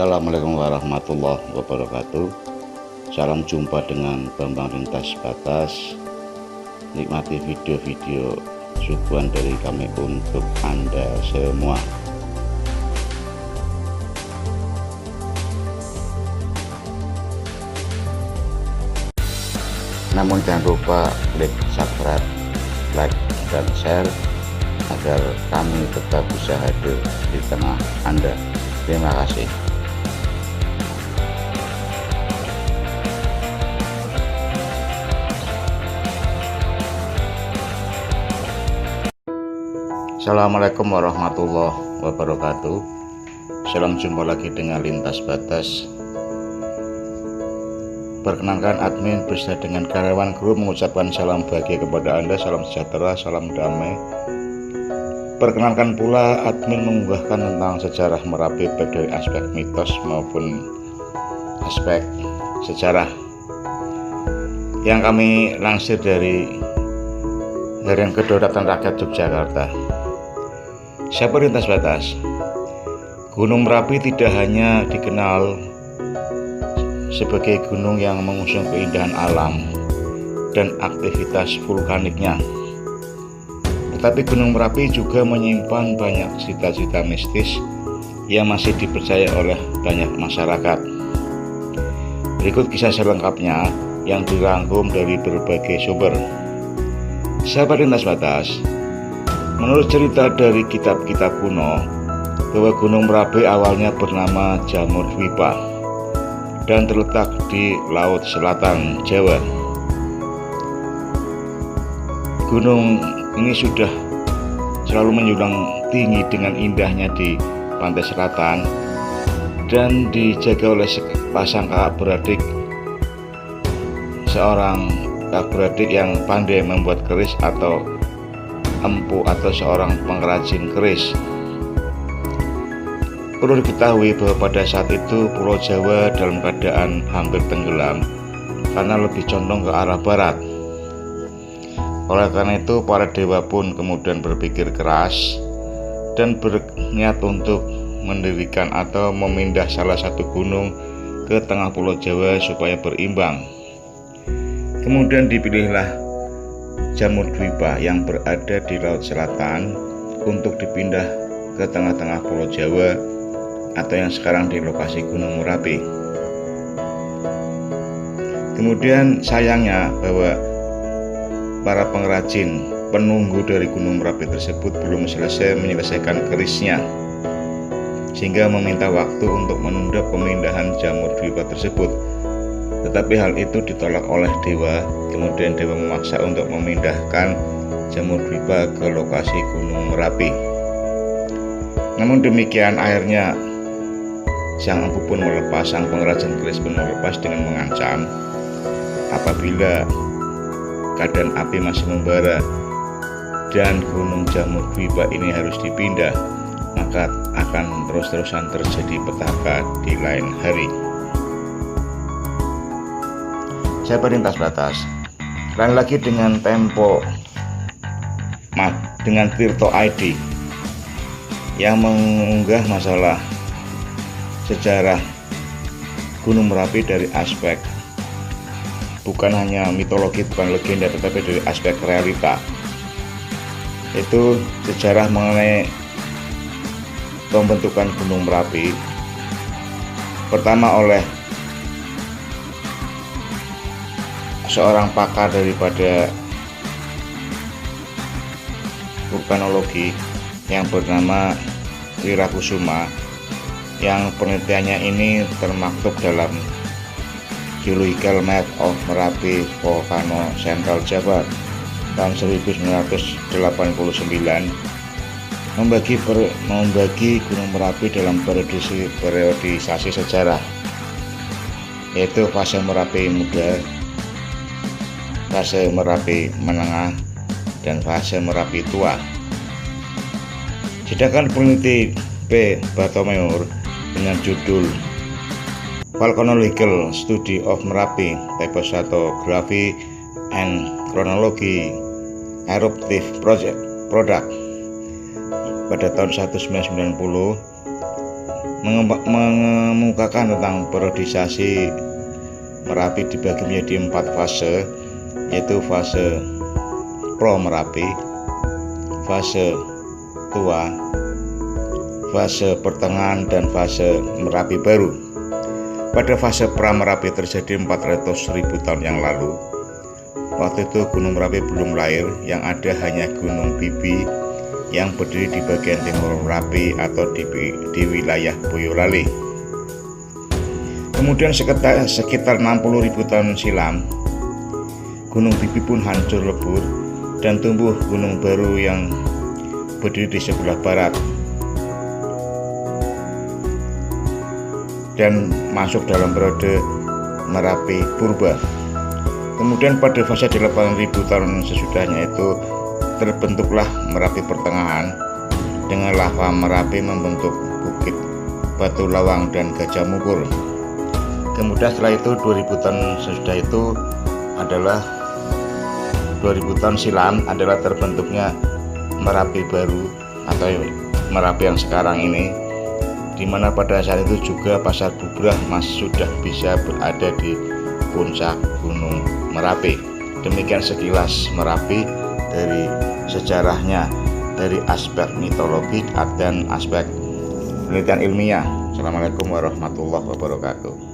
Assalamualaikum warahmatullahi wabarakatuh. Salam jumpa dengan Bambang Lintas Batas. Nikmati video-video suguhan dari kami untuk Anda semua. Namun jangan lupa klik subscribe, like, dan share agar kami tetap bisa hadir di tengah Anda. Terima kasih. Assalamualaikum warahmatullahi wabarakatuh. Salam jumpa lagi dengan Lintas Batas. Perkenalkan, admin bersama dengan karyawan grup mengucapkan salam bahagia kepada Anda, salam sejahtera, salam damai. Perkenalkan pula, admin mengunggahkan tentang sejarah Merapi baik dari aspek mitos maupun aspek sejarah yang kami lansir dari Harian Kedaulatan Rakyat Yogyakarta. Siapa Lintas Batas? Gunung Merapi tidak hanya dikenal sebagai gunung yang mengusung keindahan alam dan aktivitas vulkaniknya, tetapi Gunung Merapi juga menyimpan banyak cita-cita mistis yang masih dipercaya oleh banyak masyarakat. Berikut kisah selengkapnya yang dirangkum dari berbagai sumber. Sahabat Lintas Batas, menurut cerita dari kitab-kitab kuno bahwa Gunung Merapi awalnya bernama Jamur Dwipa dan terletak di Laut Selatan Jawa. Gunung ini sudah selalu menjulang tinggi dengan indahnya di pantai selatan dan dijaga oleh sepasang kakak beradik, seorang kakak beradik yang pandai membuat keris atau empu atau seorang pengrajin keris. Perlu diketahui bahwa pada saat itu Pulau Jawa dalam keadaan hampir tenggelam karena lebih condong ke arah barat. Oleh karena itu para dewa pun kemudian berpikir keras dan berniat untuk mendirikan atau memindah salah satu gunung ke tengah Pulau Jawa supaya berimbang. Kemudian dipilihlah Jamur Dwipa yang berada di Laut Selatan untuk dipindah ke tengah-tengah Pulau Jawa atau yang sekarang di lokasi Gunung Merapi. Kemudian sayangnya bahwa para pengrajin penunggu dari Gunung Merapi tersebut belum selesai menyelesaikan kerisnya, sehingga meminta waktu untuk menunda pemindahan Jamur Dwipa tersebut. Tetapi hal itu ditolak oleh dewa. Kemudian dewa memaksa untuk memindahkan Jamur Dwipa ke lokasi Gunung Merapi. Namun demikian akhirnya sang empu pun melepas, sang pengrajin keris pun melepas dengan mengancam apabila keadaan api masih membara dan Gunung Jamur Dwipa ini harus dipindah, maka akan terus-terusan terjadi petaka di lain hari. Sahabat Lintas Batas, lain lagi dengan dengan Tirto ID yang mengunggah masalah sejarah Gunung Merapi dari aspek bukan hanya mitologi, bukan legenda, tetapi dari aspek realita. Itu sejarah mengenai pembentukan Gunung Merapi. Pertama oleh seorang pakar daripada vulkanologi yang bernama Wirakusuma, yang penelitiannya ini termaktub dalam Geological Map of Merapi Volcano Central Java tahun 1989, membagi Gunung Merapi dalam periodisasi sejarah, yaitu fase Merapi muda, fase Merapi menengah, dan fase Merapi tua. Sedangkan peneliti P. Bartomeur dengan judul Volcanological Study of Merapi, Typography and Chronology Eruptive Product pada tahun 1990 mengemukakan tentang periodisasi Merapi dibagi menjadi 4 fase, yaitu fase pro Merapi, fase tua, fase pertengahan, dan fase Merapi baru. Pada fase pra Merapi terjadi 400.000 tahun yang lalu. Waktu itu Gunung Merapi belum lahir, yang ada hanya Gunung Bibi yang berdiri di bagian timur Merapi atau di wilayah Boyolali. Kemudian sekitar 60.000 tahun silam, Gunung Bibi pun hancur lebur dan tumbuh gunung baru yang berdiri di sebelah barat dan masuk dalam periode Merapi Purba. Kemudian pada fase 8.000 tahun sesudahnya itu terbentuklah Merapi Pertengahan dengan lava Merapi membentuk bukit Batu Lawang dan Gajah Mungkur. Kemudian setelah itu 2000 tahun sesudah itu adalah 2000 tahun silam adalah terbentuknya Merapi baru atau Merapi yang sekarang ini, di mana pada saat itu juga Pasar Bubrah sudah bisa berada di puncak Gunung Merapi. Demikian sekilas Merapi dari sejarahnya, dari aspek mitologi dan aspek penelitian ilmiah. Assalamualaikum warahmatullahi wabarakatuh.